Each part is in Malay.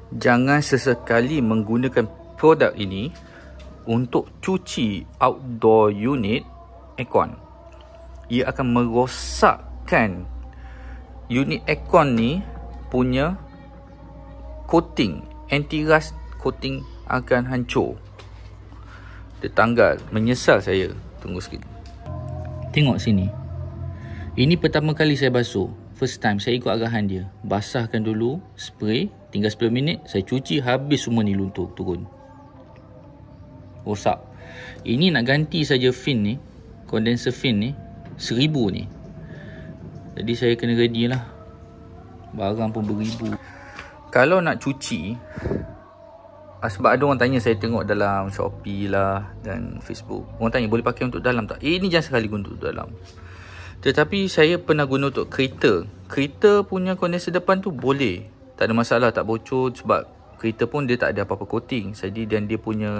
Jangan sesekali menggunakan produk ini untuk cuci outdoor unit aircon. Ia akan merosakkan unit aircon ni punya coating, anti-rust coating akan hancur. Tertanggal. Menyesal saya. Tunggu sikit. Tengok sini. Ini pertama kali saya basuh. First time saya ikut arahan dia. Basahkan dulu, spray, tinggal 10 minit, saya cuci, habis semua ni luntur, turun. Rosak. Ini nak ganti saja fin ni, condenser fin ni, 1000 ni. Jadi saya kena ready lah. Barang pun beribu. Kalau nak cuci, sebab ada orang tanya, saya tengok dalam Shopee lah dan Facebook, orang tanya boleh pakai untuk dalam tak? Ini jangan sekali guna untuk dalam. Tetapi saya pernah guna untuk kereta. Kereta punya kondenser depan tu boleh, tak ada masalah, tak bocor. Sebab kereta pun dia tak ada apa-apa coating, jadi dan dia punya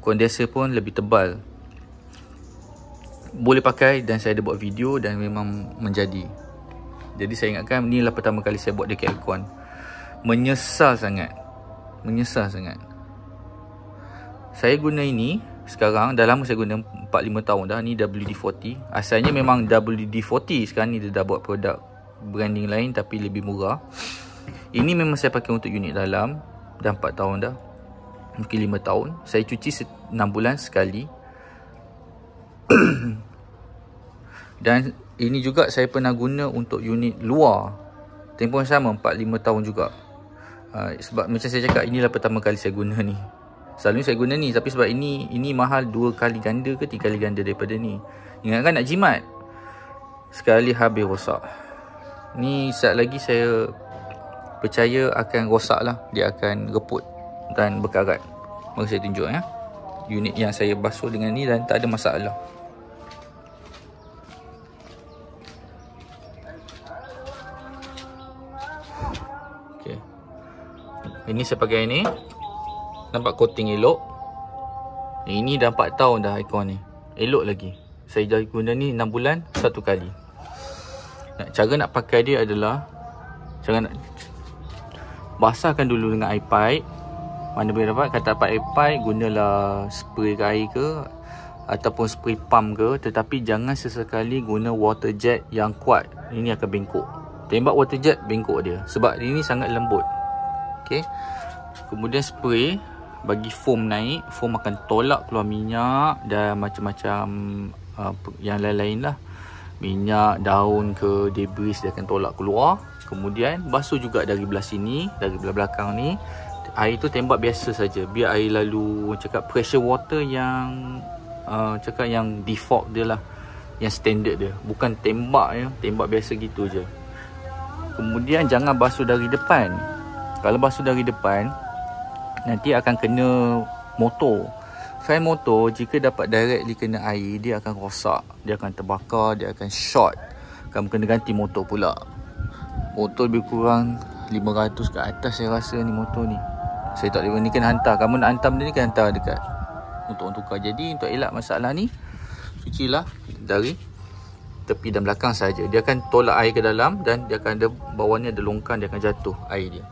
kondenser pun lebih tebal. Boleh pakai dan saya ada buat video dan memang menjadi. Jadi saya ingatkan, inilah pertama kali saya buat dekat aircon. Menyesal sangat. Menyesal sangat. Saya guna ini sekarang, dah lama saya guna, 4-5 tahun dah. Ni WD-40. Asalnya memang WD-40. Sekarang ni dia dah buat produk branding lain tapi lebih murah. Ini memang saya pakai untuk unit dalam. Dah 4 tahun dah. Mungkin 5 tahun. Saya cuci 6 bulan sekali. Dan ini juga saya pernah guna untuk unit luar. Tempoh yang sama, 4-5 tahun juga. Sebab macam saya cakap, inilah pertama kali saya guna ni. Selalunya saya guna ni, tapi sebab ini mahal 2 kali ganda ke 3 kali ganda daripada ni. Ingatkan nak jimat, sekali habis rosak. Ni saat lagi saya percaya akan rosak lah. Dia akan reput dan berkarat. Mari saya tunjuk ya. Unit yang saya basuh dengan ni dan tak ada masalah. Okay. Ini saya pakai ni. Nampak coating elok. Ini dah 4 tahun dah aircon ni. Elok lagi. Saya dah guna ni 6 bulan 1 kali. Cara nak pakai dia adalah, cara nak basahkan dulu dengan air pipe. Mana boleh dapat, kata air pipe, gunalah spray ke air ke ataupun spray pump ke. Tetapi jangan sesekali guna water jet yang kuat. Ini akan bengkok. Tembak water jet, bengkok dia. Sebab ini sangat lembut. Okay. Kemudian spray, bagi foam naik. Foam akan tolak keluar minyak dan macam-macam yang lain-lain lah. Minyak, daun ke, debris dia akan tolak keluar. Kemudian basuh juga dari belah sini, dari belah belakang ni. Air tu tembak biasa saja. Biar air lalu, cakap pressure water yang cakap yang default dia lah, yang standard dia. Bukan tembak ya, tembak biasa gitu je. Kemudian jangan basuh dari depan. Kalau basuh dari depan, nanti akan kena motor. Fan motor, jika dapat directly kena air, dia akan rosak. Dia akan terbakar, dia akan short. Kamu kena ganti motor pula. Motor lebih kurang 500 ke atas saya rasa ni motor ni. Saya tak boleh, ni kena hantar. Kamu nak hantar benda ni, kena hantar dekat untuk tukar. Jadi untuk elak masalah ni, cucilah dari tepi dan belakang saja. Dia akan tolak air ke dalam dan dia akan ada, bawah ni ada longkang, dia akan jatuh air dia.